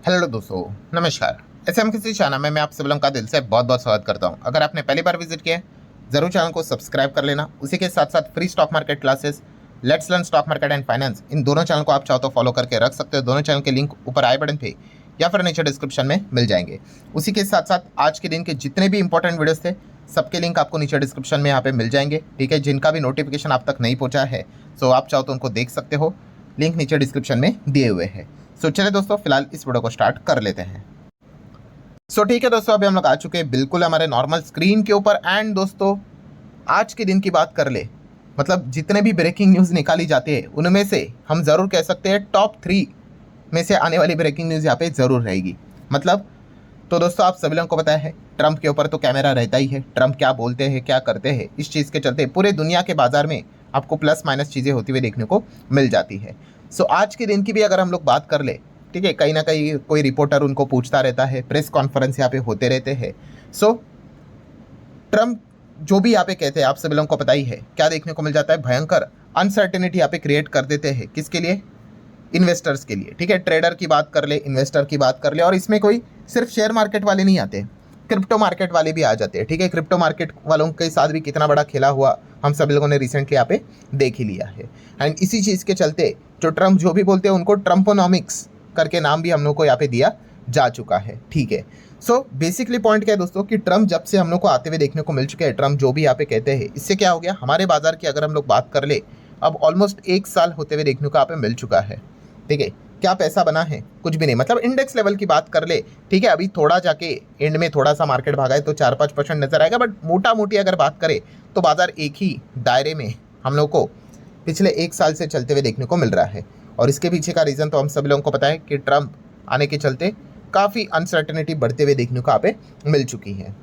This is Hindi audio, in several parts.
हेलो दोस्तों, नमस्कार। एसएम किसी चैनल में मैं आप सभी लोगों का दिल से बहुत बहुत स्वागत करता हूं। अगर आपने पहली बार विजिट किया है जरूर चैनल को सब्सक्राइब कर लेना। उसी के साथ साथ free stock market classes, let's learn stock market and finance, इन दोनों चैनल को आप चाहो तो फॉलो करके रख सकते हो। दोनों चैनल के लिंक ऊपर आई बटन पे या फिर नीचे डिस्क्रिप्शन में मिल जाएंगे। उसी के साथ साथ आज के दिन के जितने भी इंपॉर्टेंट वीडियोस थे सबके लिंक आपको नीचे डिस्क्रिप्शन में यहाँ पे मिल जाएंगे। ठीक है, जिनका भी नोटिफिकेशन आप तक नहीं पहुंचा है सो आप चाहो तो उनको देख सकते हो, लिंक नीचे डिस्क्रिप्शन में दिए हुए हैं। सो चलिए दोस्तों, फिलहाल इस वीडियो को स्टार्ट कर लेते हैं। ठीक है दोस्तों, अभी हम लोग आ चुके हैं बिल्कुल हमारे नॉर्मल स्क्रीन के ऊपर। एंड दोस्तों, आज के दिन की बात कर ले, मतलब जितने भी ब्रेकिंग न्यूज़ निकाली जाती है उनमें से हम ज़रूर कह सकते हैं टॉप 3 में से आने वाली ब्रेकिंग न्यूज़ यहाँ पे ज़रूर रहेगी। मतलब तो दोस्तों, आप सभी लोगों को पता है ट्रंप के ऊपर तो कैमरा रहता ही है। ट्रंप क्या बोलते हैं, क्या करते हैं, इस चीज़ के चलते पूरे दुनिया के बाजार में आपको प्लस माइनस चीज़ें होती हुई देखने को मिल जाती है। आज के दिन की भी अगर हम लोग बात कर ले, ठीक है, कहीं ना कहीं कोई रिपोर्टर उनको पूछता रहता है, प्रेस कॉन्फ्रेंस यहाँ पे होते रहते हैं। ट्रंप जो भी यहाँ पे कहते हैं आप सभी लोगों को पता ही है क्या देखने को मिल जाता है, भयंकर अनसर्टेनिटी यहाँ पे क्रिएट कर देते हैं। किसके लिए? इन्वेस्टर्स के लिए। ठीक है, ट्रेडर की बात कर ले, इन्वेस्टर की बात कर ले, और इसमें कोई सिर्फ शेयर मार्केट वाले नहीं आते, क्रिप्टो मार्केट वाले भी आ जाते हैं। ठीक है, क्रिप्टो मार्केट वालों के साथ भी कितना बड़ा खेला हुआ हम सभी लोगों ने रिसेंटली यहाँ पे देख ही लिया है। एंड इसी चीज़ के चलते जो ट्रंप जो भी बोलते हैं उनको ट्रम्पोनॉमिक्स करके नाम भी हम लोग को यहाँ पे दिया जा चुका है। ठीक है, बेसिकली पॉइंट क्या है दोस्तों कि ट्रंप जब से हम लोग को आते हुए देखने को मिल चुके हैं, ट्रंप जो भी यहाँ पे कहते हैं, इससे क्या हो गया, हमारे बाजार की अगर हम लोग बात कर ले, अब ऑलमोस्ट 1 साल होते हुए देखने को यहाँ पे मिल चुका है। ठीक है, क्या पैसा बना है? कुछ भी नहीं। मतलब इंडेक्स लेवल की बात कर ले, ठीक है, अभी थोड़ा जाके एंड में थोड़ा सा मार्केट भागा है तो 4-5% नजर आएगा, बट मोटा मोटी अगर बात करें तो बाजार एक ही दायरे में हम लोग को पिछले 1 साल से चलते हुए देखने को मिल रहा है। और इसके पीछे का रीज़न तो हम सभी लोगों को पता है कि ट्रंप आने के चलते काफ़ी अनसर्टेनिटी बढ़ते हुए देखने को यहाँ पे मिल चुकी है।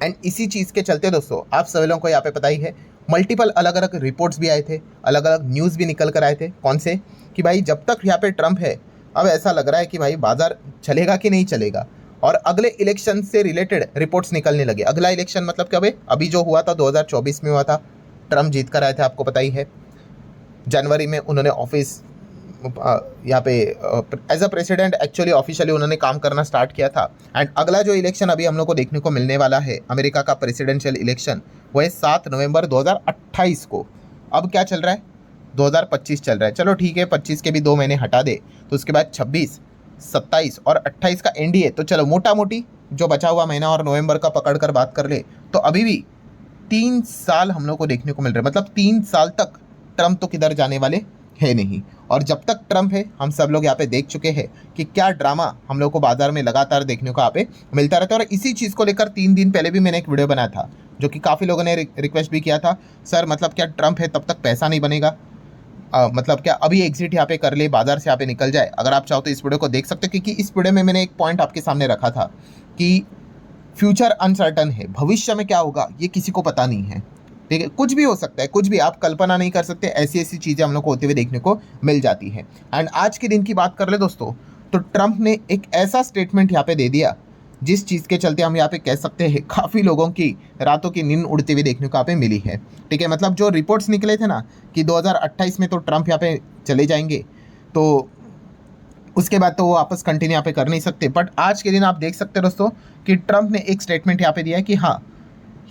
एंड इसी चीज़ के चलते दोस्तों, आप सभी लोगों को यहाँ पे पता ही है, मल्टीपल अलग अलग रिपोर्ट्स भी आए थे, अलग अलग न्यूज़ भी निकल कर आए थे। कौन से? कि भाई जब तक यहाँ पे ट्रंप है, अब ऐसा लग रहा है कि भाई बाजार चलेगा कि नहीं चलेगा। और अगले इलेक्शन से रिलेटेड रिपोर्ट्स निकलने लगे। अगला इलेक्शन मतलब क्या भाई, अभी जो हुआ था 2024 में हुआ था, ट्रंप जीत कर आए थे, आपको पता ही है। जनवरी में उन्होंने ऑफिस यहाँ पे as a president actually officially उन्होंने काम करना स्टार्ट किया था। एंड अगला जो इलेक्शन अभी हम लोग को देखने को मिलने वाला है, अमेरिका का प्रेसिडेंशियल इलेक्शन, वो है 7 नवंबर 2028 को। अब क्या चल रहा है? 2025 चल रहा है। चलो ठीक है, 25 के भी 2 महीने हटा दे तो उसके बाद 26, 27 और 28 का एनडीए। तो चलो मोटा मोटी जो बचा हुआ महीना और नवंबर का पकड़ कर बात कर ले तो अभी भी 3 साल हम लोग को देखने को मिल रहा है। मतलब 3 साल तक ट्रंप तो किधर जाने वाले है नहीं। और जब तक ट्रंप है, हम सब लोग यहाँ पे देख चुके हैं कि क्या ड्रामा हम लोग को बाजार में लगातार देखने को यहाँ पे मिलता रहता है। और इसी चीज़ को लेकर 3 दिन पहले भी मैंने एक वीडियो बनाया था, जो कि काफ़ी लोगों ने रिक्वेस्ट भी किया था, सर मतलब क्या ट्रंप है तब तक पैसा नहीं बनेगा? मतलब क्या अभी एग्जिट यहाँ पे कर ले, बाजार से यहाँ पे निकल जाए? अगर आप चाहो तो इस वीडियो को देख सकते हो, क्योंकि इस वीडियो में मैंने एक पॉइंट आपके सामने रखा था कि फ्यूचर अनसर्टन है, भविष्य में क्या होगा ये किसी को पता नहीं है। ठीक है, कुछ भी हो सकता है, कुछ भी आप कल्पना नहीं कर सकते, ऐसी ऐसी चीज़ें हम लोग को होते हुए देखने को मिल जाती है। एंड आज के दिन की बात कर ले दोस्तों, तो ट्रंप ने एक ऐसा स्टेटमेंट यहाँ पे दे दिया जिस चीज़ के चलते हम यहाँ पे कह सकते हैं काफ़ी लोगों की रातों की नींद उड़ते हुए देखने को यहाँ पे मिली है। ठीक है, मतलब जो रिपोर्ट्स निकले थे ना कि 2028 में तो ट्रंप यहाँ पे चले जाएंगे, तो उसके बाद तो वो वापस कंटिन्यू यहाँ पे कर नहीं सकते। बट आज के दिन आप देख सकते हैं दोस्तों कि ट्रंप ने एक स्टेटमेंट यहाँ पे दिया है कि हाँ,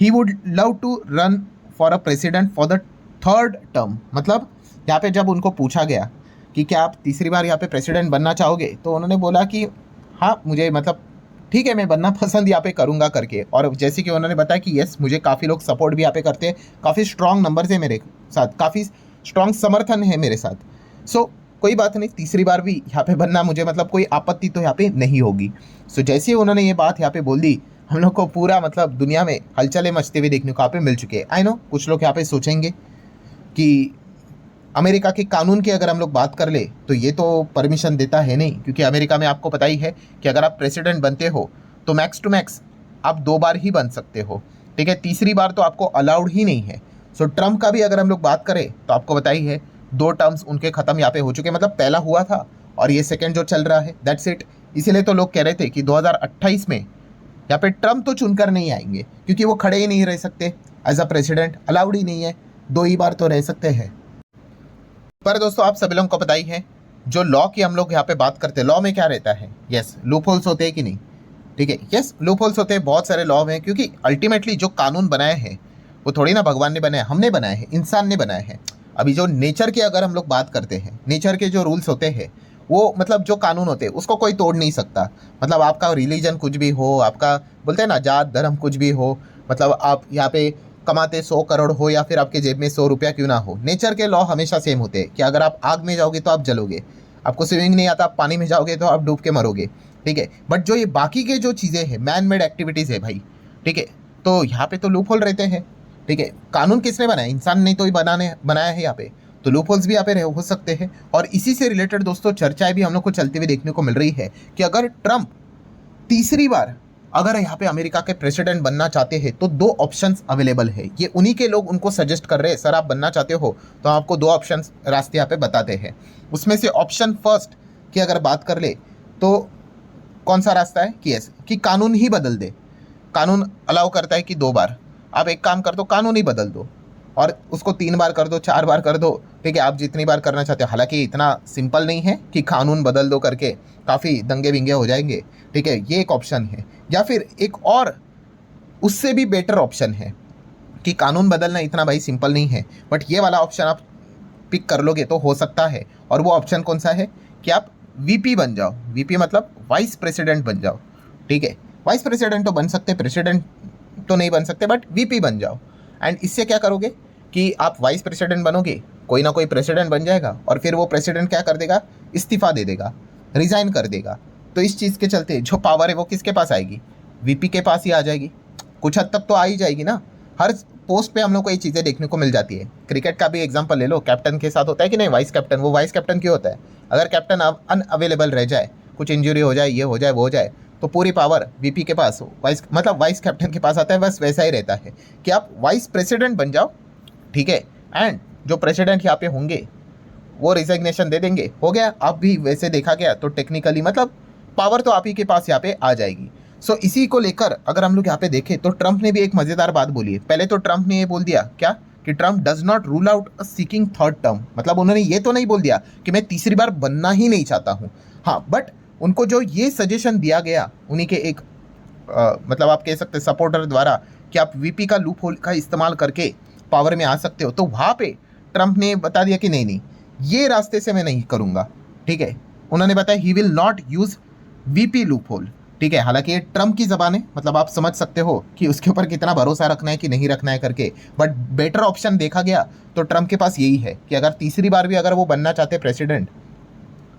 he would love to run for a president for the 3rd term. मतलब यहाँ पे जब उनको पूछा गया कि क्या आप तीसरी बार यहाँ पे प्रेसिडेंट बनना चाहोगे, तो उन्होंने बोला कि हाँ मुझे, मतलब ठीक है, मैं बनना पसंद यहाँ पे करूँगा करके। और जैसे कि उन्होंने बताया कि यस, मुझे काफ़ी लोग सपोर्ट भी यहाँ पे करते हैं, काफ़ी स्ट्रॉन्ग नंबर है मेरे साथ, काफ़ी स्ट्रॉन्ग समर्थन है मेरे साथ। कोई बात नहीं, तीसरी बार भी यहाँ पे बनना मुझे, मतलब कोई आपत्ति तो यहाँ पे नहीं होगी। जैसे ही उन्होंने ये बात यहाँ पे बोल दी, हम लोग को पूरा मतलब दुनिया में हलचलें मचते हुए देखने को यहाँ पे मिल चुके हैं। आई नो कुछ लोग यहाँ पे सोचेंगे कि अमेरिका के कानून की अगर हम लोग बात कर ले तो ये तो परमिशन देता है नहीं, क्योंकि अमेरिका में आपको पता ही है कि अगर आप प्रेसिडेंट बनते हो तो मैक्स टू मैक्स आप 2 बार ही बन सकते हो। ठीक है, तीसरी बार तो आपको अलाउड ही नहीं है। ट्रंप का भी अगर हम लोग बात करें तो आपको पता ही है 2 टर्म्स उनके ख़त्म यहाँ पे हो चुके हैं। मतलब पहला हुआ था और ये सेकेंड जो चल रहा है, दैट्स इट। इसीलिए तो लोग कह रहे थे कि 2028 में यहाँ पे ट्रंप तो चुनकर नहीं आएंगे, क्योंकि वो खड़े ही नहीं रह सकते एज अ प्रेसिडेंट, अलाउड ही नहीं है, 2 ही बार तो रह सकते हैं। पर दोस्तों आप सभी लोगों को पता ही है जो लॉ की हम लोग यहाँ पे बात करते हैं, लॉ में क्या रहता है, यस लूप होल्स होते हैं कि नहीं, ठीक है, यस लूप होल्स होते हैं, बहुत सारे लॉ हैं, क्योंकि अल्टीमेटली जो कानून बनाए हैं वो थोड़ी ना भगवान ने बनाए, हमने बनाए हैं, इंसान ने बनाए हैं। अभी जो नेचर की अगर हम लोग बात करते हैं, नेचर के जो रूल्स होते हैं वो मतलब जो कानून होते हैं उसको कोई तोड़ नहीं सकता। मतलब आपका रिलीजन कुछ भी हो, आपका बोलते हैं ना जात धर्म कुछ भी हो, मतलब आप यहाँ पे कमाते 100 करोड़ हो या फिर आपके जेब में 100 रुपया क्यों ना हो, नेचर के लॉ हमेशा सेम होते हैं कि अगर आप आग में जाओगे तो आप जलोगे, आपको स्विमिंग नहीं आता आप पानी में जाओगे तो आप डूब के मरोगे, ठीक है। बट जो ये बाकी के जो चीज़ें हैं, मैन मेड एक्टिविटीज़ है भाई, ठीक है, तो यहाँ पे तो लूप होल रहते हैं, ठीक है। कानून किसने बनाया, इंसान ने तो ही बनाया है यहाँ पे, तो लूप होल्स भी यहाँ पे हो सकते हैं। और इसी से रिलेटेड दोस्तों चर्चाएं भी हम लोग को चलती हुई देखने को मिल रही है कि अगर ट्रम्प तीसरी बार अगर यहाँ पे अमेरिका के प्रेसिडेंट बनना चाहते हैं तो 2 ऑप्शंस अवेलेबल है। ये उन्हीं के लोग उनको सजेस्ट कर रहे हैं, सर आप बनना चाहते हो तो आपको 2 ऑप्शंस रास्ते यहाँ पे बताते हैं। उसमें से ऑप्शन फर्स्ट की अगर बात कर ले तो कौन सा रास्ता है कि कानून ही बदल दे। कानून अलाउ करता है कि 2 बार, आप एक काम कर दो कानून ही बदल दो और उसको 3 बार कर दो, 4 बार कर दो, ठीक है, आप जितनी बार करना चाहते हो। हालांकि इतना सिंपल नहीं है कि कानून बदल दो करके काफ़ी दंगे बिंगे हो जाएंगे, ठीक है, ये एक ऑप्शन है। या फिर एक और उससे भी बेटर ऑप्शन है कि कानून बदलना इतना भाई सिंपल नहीं है, बट ये वाला ऑप्शन आप पिक कर लोगे तो हो सकता है। और वो ऑप्शन कौन सा है कि आप वीपी बन जाओ, वीपी मतलब वाइस प्रेसिडेंट बन जाओ, ठीक है। वाइस प्रेसिडेंट तो बन सकते, प्रेसिडेंट तो नहीं बन सकते, बट वीपी बन जाओ। एंड इससे क्या करोगे कि आप वाइस प्रेसिडेंट बनोगे, कोई ना कोई प्रेसिडेंट बन जाएगा और फिर वो प्रेसिडेंट क्या कर देगा, इस्तीफा दे देगा, रिज़ाइन कर देगा। तो इस चीज़ के चलते जो पावर है वो किसके पास आएगी, वीपी के पास ही आ जाएगी। कुछ हद तक तो आ ही जाएगी ना। हर पोस्ट पे हम लोग को ये चीज़ें देखने को मिल जाती है। क्रिकेट का भी एग्जांपल ले लो, कैप्टन के साथ होता है कि नहीं वाइस कैप्टन, वो वाइस कैप्टन क्यों होता है, अगर कैप्टन अनअवेलेबल रह जाए, कुछ इंजरी हो जाए, ये हो जाए वो हो जाए, तो पूरी पावर वीपी के पास, वाइस कैप्टन के पास आता है। बस वैसा ही रहता है कि आप वाइस प्रेसिडेंट बन जाओ, ठीक है, एंड जो प्रेसिडेंट यहाँ पे होंगे वो रिजिग्नेशन दे देंगे, हो गया। आप भी वैसे देखा गया तो टेक्निकली मतलब पावर तो आप ही के पास यहाँ पे आ जाएगी। सो इसी को लेकर अगर हम लोग यहाँ पे देखें तो ट्रंप ने भी एक मज़ेदार बात बोली है। पहले तो ट्रंप ने ये बोल दिया क्या कि Trump does not rule out a seeking third term, मतलब उन्होंने ये तो नहीं बोल दिया कि मैं तीसरी बार बनना ही नहीं चाहता हूँ, हाँ, बट उनको जो ये सजेशन दिया गया उन्हीं के एक मतलब आप कह सकते सपोर्टर द्वारा कि आप वीपी का लूप होल का इस्तेमाल करके पावर में आ सकते हो, तो वहाँ पे ट्रंप ने बता दिया कि नहीं नहीं ये रास्ते से मैं नहीं करूँगा, ठीक है। उन्होंने बताया he will not use VP loop hole, ठीक है। हालांकि ये ट्रंप की ज़बान है, मतलब आप समझ सकते हो कि उसके ऊपर कितना भरोसा रखना है कि नहीं रखना है करके, बट बेटर ऑप्शन देखा गया तो ट्रंप के पास यही है कि अगर तीसरी बार भी अगर वो बनना चाहते प्रेसिडेंट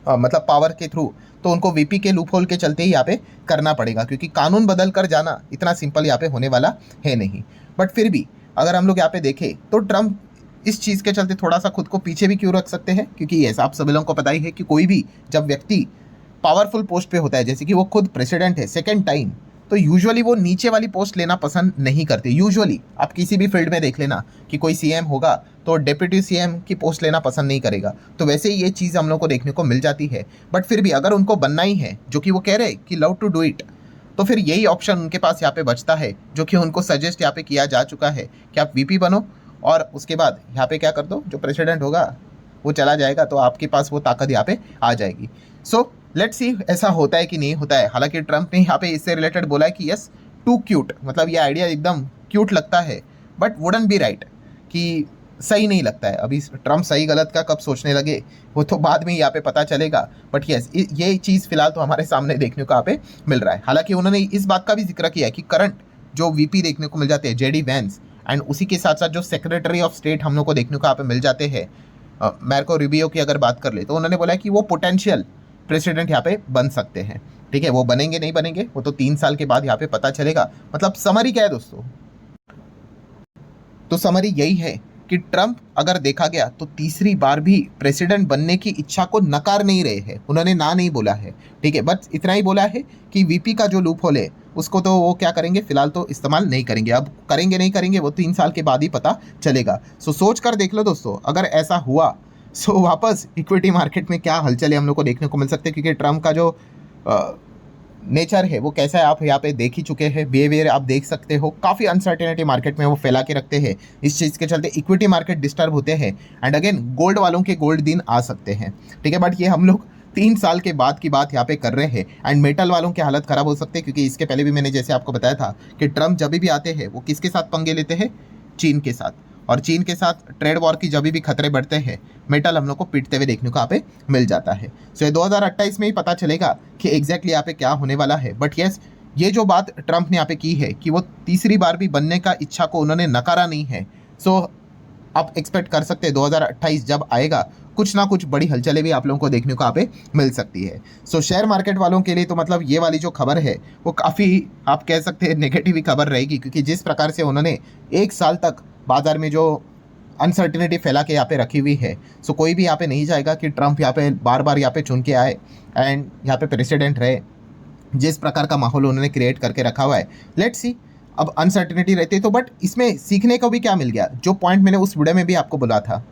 मतलब पावर के थ्रू, तो उनको वीपी के लूप होल के चलते ही यहाँ पे करना पड़ेगा, क्योंकि कानून बदल कर जाना इतना सिंपल यहाँ पे होने वाला है नहीं। बट फिर भी अगर हम लोग यहाँ पे देखें तो ट्रंप इस चीज़ के चलते थोड़ा सा खुद को पीछे भी क्यों रख सकते हैं, क्योंकि ये आप सभी लोगों को पता ही है कि कोई भी जब व्यक्ति पावरफुल पोस्ट पे होता है, जैसे कि वो खुद प्रेसिडेंट है सेकेंड टाइम, तो यूजुअली वो नीचे वाली पोस्ट लेना पसंद नहीं करते। यूजुअली आप किसी भी फील्ड में देख लेना कि कोई सीएम होगा तो डिप्टी सीएम की पोस्ट लेना पसंद नहीं करेगा, तो वैसे ही ये चीज़ हम लोग को देखने को मिल जाती है। बट फिर भी अगर उनको बनना ही है, जो कि वो कह रहे कि लव टू डू इट, तो फिर यही ऑप्शन उनके पास यहाँ पे बचता है, जो कि उनको सजेस्ट यहाँ पे किया जा चुका है कि आप वीपी बनो और उसके बाद यहाँ पे क्या कर दो, जो प्रेसिडेंट होगा वो चला जाएगा, तो आपके पास वो ताकत यहाँ पे आ जाएगी। सो लेट्स सी ऐसा होता है कि नहीं होता है। हालांकि ट्रंप ने यहाँ पे इससे रिलेटेड बोला है कि यस टू क्यूट, मतलब ये आइडिया एकदम क्यूट लगता है, बट वुडंट बी राइट, कि सही नहीं लगता है। अभी ट्रंप सही गलत का कब सोचने लगे वो तो बाद में यहाँ पे पता चलेगा, बट यस ये चीज़ फिलहाल तो हमारे सामने देखने को यहाँ पे मिल रहा है। हालांकि उन्होंने इस बात का भी जिक्र किया है कि करंट जो वीपी देखने को मिल जाते हैं जेडी वैंस, एंड उसी के साथ साथ जो सेक्रेटरी ऑफ स्टेट हम लोग को देखने को यहाँ पे मिल जाते हैं मार्को रूबियो की अगर बात कर ले, तो उन्होंने बोला है कि वो पोटेंशियल प्रेसिडेंट यहाँ पे बन सकते हैं, ठीक है। वो बनेंगे नहीं बनेंगे वो तो 3 साल के बाद यहाँ पे पता चलेगा। मतलब समरी क्या है दोस्तों, तो समरी यही है कि ट्रंप अगर देखा गया तो तीसरी बार भी प्रेसिडेंट बनने की इच्छा को नकार नहीं रहे हैं, उन्होंने ना नहीं बोला है, ठीक है। बस इतना ही बोला है कि वीपी का जो लूप होल है उसको तो वो क्या करेंगे, फिलहाल तो इस्तेमाल नहीं करेंगे। अब करेंगे नहीं करेंगे वो 3 साल के बाद ही पता चलेगा। सो सोच कर देख लो दोस्तों, अगर ऐसा हुआ सो वापस इक्विटी मार्केट में क्या हलचल है हम लोग को देखने को मिल सकते हैं, क्योंकि ट्रंप का जो नेचर है वो कैसा है आप यहाँ पे देख ही चुके हैं, बिहेवियर आप देख सकते हो, काफ़ी अनसर्टेनिटी मार्केट में वो फैला के रखते हैं। इस चीज़ के चलते इक्विटी मार्केट डिस्टर्ब होते हैं एंड अगेन गोल्ड वालों के गोल्ड दिन आ सकते हैं, ठीक है। बट ये हम लोग 3 साल के बाद की बात यहाँ पे कर रहे हैं एंड मेटल वालों की हालत खराब हो सकती है, क्योंकि इसके पहले भी मैंने जैसे आपको बताया था कि ट्रम्प जब भी आते हैं वो किसके साथ पंगे लेते हैं, चीन के साथ, और चीन के साथ ट्रेड वॉर की जब भी खतरे बढ़ते हैं मेटल हम लोग को पिटते हुए देखने को यहाँ पे मिल जाता है। सो ये 2028 में ही पता चलेगा कि एग्जैक्टली यहाँ पे क्या होने वाला है। बट यस, ये जो बात ट्रम्प ने यहाँ पे की है कि वो तीसरी बार भी बनने का इच्छा को उन्होंने नकारा नहीं है। सो आप एक्सपेक्ट कर सकते हैं 2028 जब आएगा कुछ ना कुछ बड़ी हलचलें भी आप लोगों को देखने को यहाँ पे मिल सकती है। सो शेयर मार्केट वालों के लिए तो मतलब ये वाली जो खबर है वो काफ़ी आप कह सकते हैं नेगेटिव ही खबर रहेगी, क्योंकि जिस प्रकार से उन्होंने 1 साल तक बाजार में जो अनसर्टिनिटी फैला के यहाँ पे रखी हुई है, सो कोई भी यहाँ पे नहीं चाहेगा कि ट्रम्प यहाँ पे बार बार यहाँ पे चुन के आए एंड यहाँ पे प्रेसिडेंट रहे। जिस प्रकार का माहौल उन्होंने क्रिएट करके रखा हुआ है, लेट्स सी अब अनसर्टिनिटी रहती है तो बट इसमें सीखने को भी क्या मिल गया, जो पॉइंट मैंने उस वीडियो में भी आपको बोला था।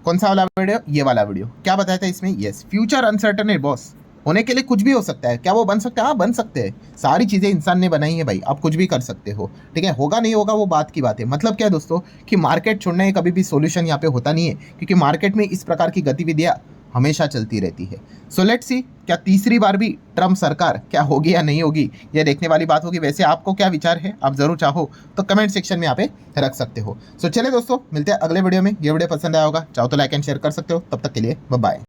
कौन सा वाला वीडियो? ये वाला वीडियो। क्या बताया था इसमें? यस, फ्यूचर अनसर्टन है बॉस, होने के लिए कुछ भी हो सकता है। क्या वो बन सकता है? हाँ बन सकते हैं, सारी चीज़ें इंसान ने बनाई है भाई, आप कुछ भी कर सकते हो, ठीक है। होगा नहीं होगा वो बात की बात है। मतलब क्या है दोस्तों कि मार्केट छोड़ने का कभी भी सोल्यूशन यहाँ पे होता नहीं है, क्योंकि मार्केट में इस प्रकार की गतिविधियाँ हमेशा चलती रहती है। सो लेट्स सी क्या तीसरी बार भी ट्रम्प सरकार क्या होगी या नहीं होगी, यह देखने वाली बात होगी। वैसे आपको क्या विचार है, आप जरूर चाहो तो कमेंट सेक्शन में यहाँ पे रख सकते हो। सो चलिए दोस्तों, मिलते हैं अगले वीडियो में। ये वीडियो पसंद आया होगा, चाहो तो लाइक एंड शेयर कर सकते हो। तब तक के लिए बाय बाय।